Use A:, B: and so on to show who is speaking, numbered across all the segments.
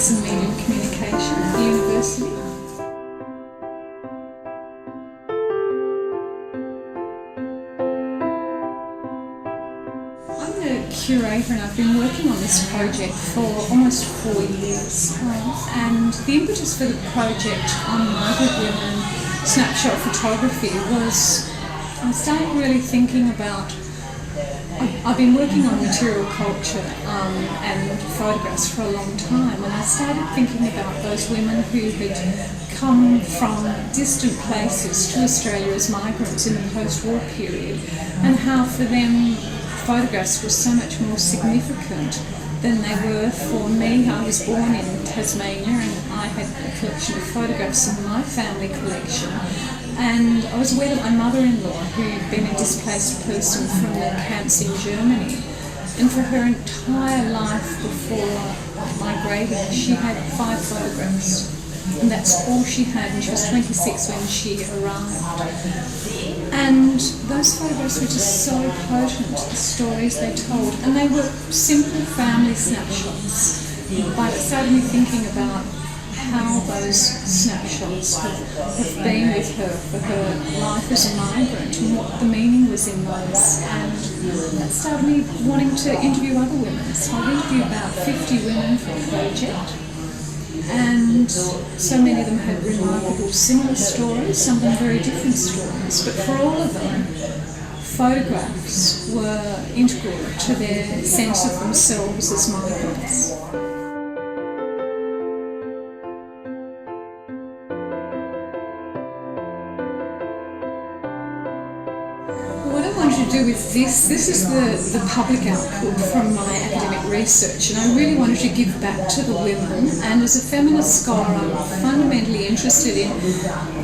A: Mathematics and Media and Communication at the university. I'm the curator and I've been working on this project for almost 4 years. And the impetus for the project on migrant women snapshot photography was I started really thinking about I've been working on material culture and photographs for a long time, and I started thinking about those women who had come from distant places to Australia as migrants in the post-war period, and how for them photographs were so much more significant than they were for me. I was born in Tasmania and I had a collection of photographs in my family collection. And I was aware that my mother-in-law, who'd been a displaced person from the camps in Germany, and for her entire life before migrating, she had 5 photographs. And that's all she had, and she was 26 when she arrived. And those photographs were just so potent, the stories they told. And they were simple family snapshots, but it started me thinking about how those snapshots have been with her for her life as a migrant and what the meaning was in those. And that started me wanting to interview other women. So I've interviewed about 50 women for the project. And so many of them had remarkable similar stories, some of them very different stories. But for all of them, photographs were integral to their sense of themselves as migrants. What I wanted to do with this is the public output from my academic research, and I really wanted to give back to the women. And as a feminist scholar, I'm fundamentally interested in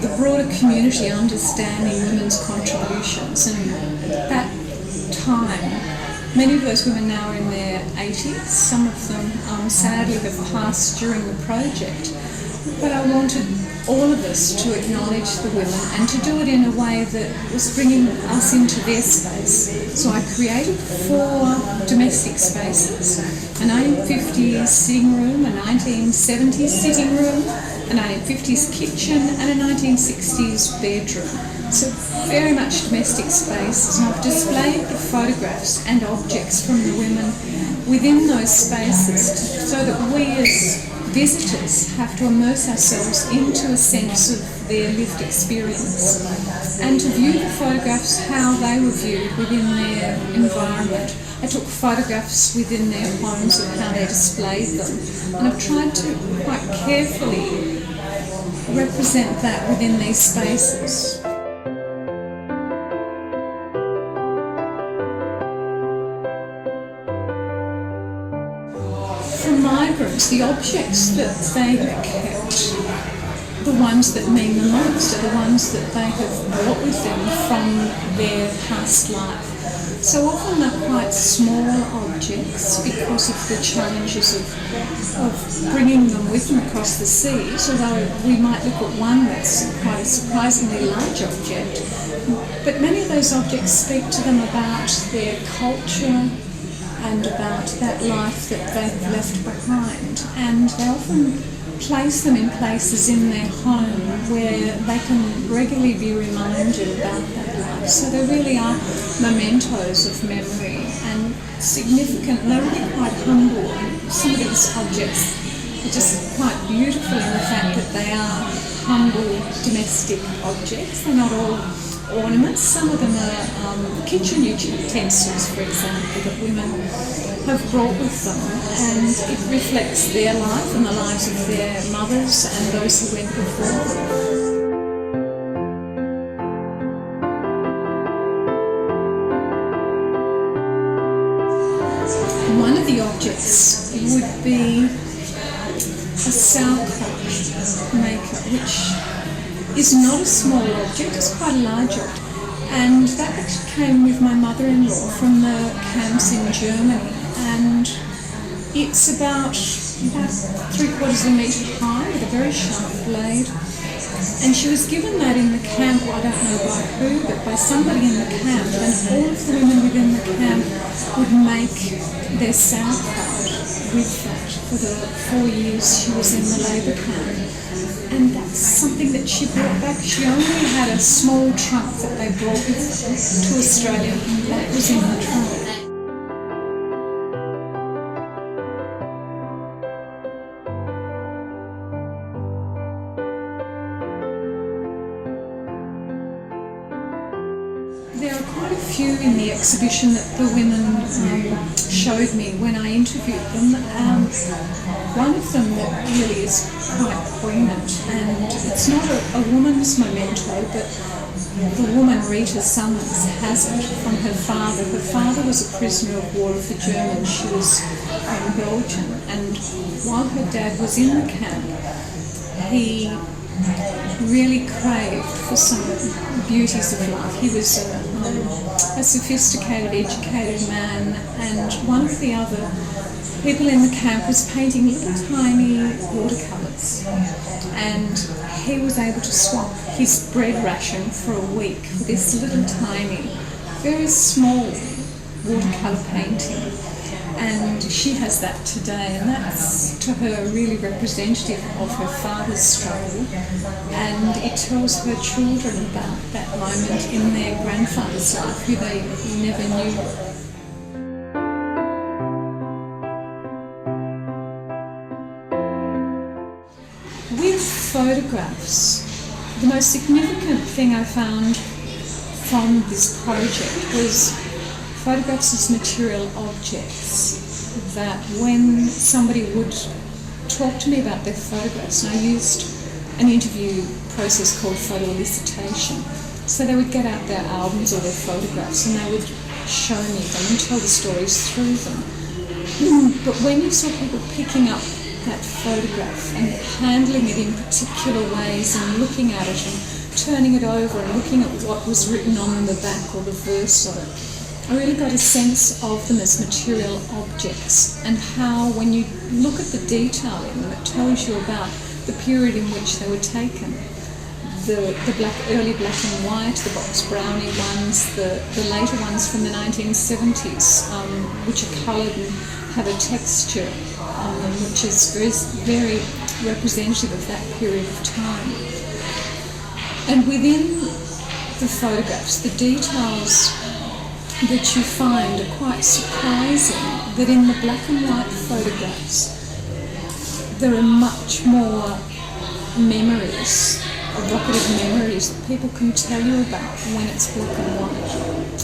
A: the broader community understanding women's contributions. And at that time, many of those women now are in their 80s. Some of them sadly have passed during the project. But I wanted all of us to acknowledge the women and to do it in a way that was bringing us into their space. So I created 4 domestic spaces, a 1950s sitting room, a 1970s sitting room, a 1950s kitchen and a 1960s bedroom. So very much domestic spaces, and I've displayed the photographs and objects from the women within those spaces so that we as visitors have to immerse ourselves into a sense of their lived experience and to view the photographs how they were viewed within their environment. I took photographs within their homes of how they displayed them, and I've tried to quite carefully represent that within these spaces. For migrants, the objects that they have kept, the ones that mean the most, are the ones that they have brought with them from their past life. So often they're quite small objects because of the challenges of bringing them with them across the seas, although we might look at one that's quite a surprisingly large object. But many of those objects speak to them about their culture and about that life that they've left behind, and they often place them in places in their home where they can regularly be reminded about that life. So they really are mementos of memory and significant, and they're really quite humble. Some of these objects are just quite beautiful in the fact that they are humble domestic objects. They're not all ornaments. Some of them are kitchen utensils, for example, that women have brought with them, and it reflects their life and the lives of their mothers and those who went before them. One of the objects would be a sauerkraut maker, which is not a small object, it's quite a large object. And that actually came with my mother-in-law from the camps in Germany. And it's about 3/4 of a metre high with a very sharp blade. And she was given that in the camp, I don't know by who, but by somebody in the camp. And all of the women within the camp would make their sauerkraut with that. for the 4 years she was in the labour camp. And that's something that she brought back. She only had a small trunk that they brought with them to Australia, and that was in the trunk. There are quite a few in the exhibition that the women showed me when I interviewed them. One of them that really is quite poignant, and it's not a woman's memento, but the woman Rita Summers has it from her father. Her father was a prisoner of war of the Germans. She was Belgian, and while her dad was in the camp, he really craved for some beauties of life. He was a sophisticated, educated man, and one of the other people in the camp was painting little tiny watercolours, and he was able to swap his bread ration for a week for this little tiny, very small watercolour painting. And she has that today, and that's to her really representative of her father's struggle, and it tells her children about that moment in their grandfather's life, who they never knew. With photographs, the most significant thing I found from this project was photographs as material objects, that when somebody would talk to me about their photographs, and I used an interview process called photo elicitation, so they would get out their albums or their photographs and they would show me them and tell the stories through them. But when you saw people picking up that photograph and handling it in particular ways and looking at it and turning it over and looking at what was written on the back or the verse of it, I really got a sense of them as material objects, and how when you look at the detail in them, it tells you about the period in which they were taken. The early black and white, the box brownie ones, the later ones from the 1970s, which are coloured and have a texture on them, which is very representative of that period of time. And within the photographs, the details that you find are quite surprising, that in the black and white photographs there are much more memories, evocative memories that people can tell you about when it's black and white.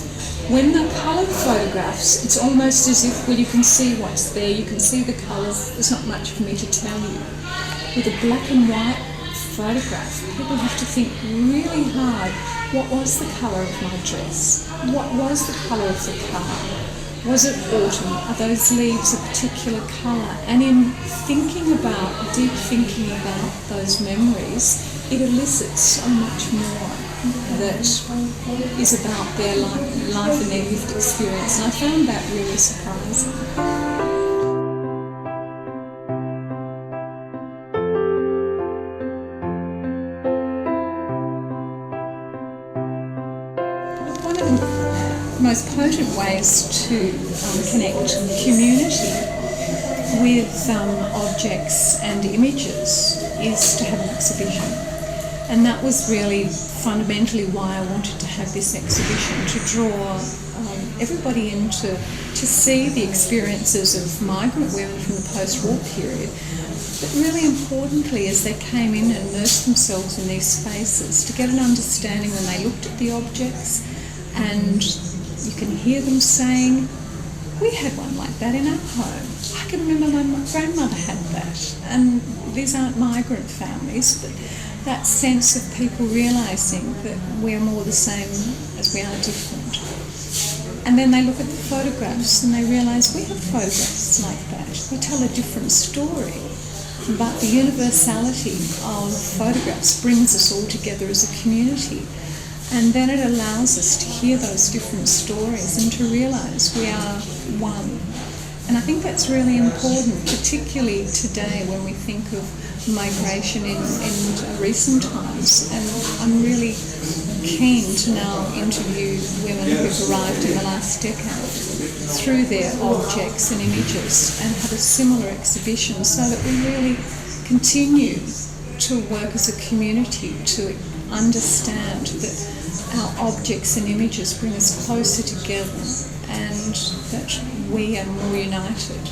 A: When they're coloured photographs, it's almost as if, well, you can see what's there, you can see the colours, there's not much for me to tell you. With a black and white photograph, people have to think really hard. What was the colour of my dress? What was the colour of the car? Was it autumn? Are those leaves a particular colour? And in deep thinking about those memories, it elicits so much more that is about their life and their lived experience. And I found that really surprising. One of the most potent ways to connect community with objects and images is to have an exhibition. And that was really fundamentally why I wanted to have this exhibition, to draw everybody in to see the experiences of migrant women from the post-war period. But really importantly, as they came in and immersed themselves in these spaces, to get an understanding when they looked at the objects. And you can hear them saying, we had one like that in our home. I can remember my grandmother had that. And these aren't migrant families, but that sense of people realising that we're more the same as we are different. And then they look at the photographs and they realise we have photographs like that. They tell a different story. But the universality of photographs brings us all together as a community. And then it allows us to hear those different stories and to realise we are one. And I think that's really important, particularly today when we think of migration in recent times, and I'm really keen to now interview women who've arrived in the last decade through their objects and images and have a similar exhibition, so that we really continue to work as a community to understand that our objects and images bring us closer together and that we are more united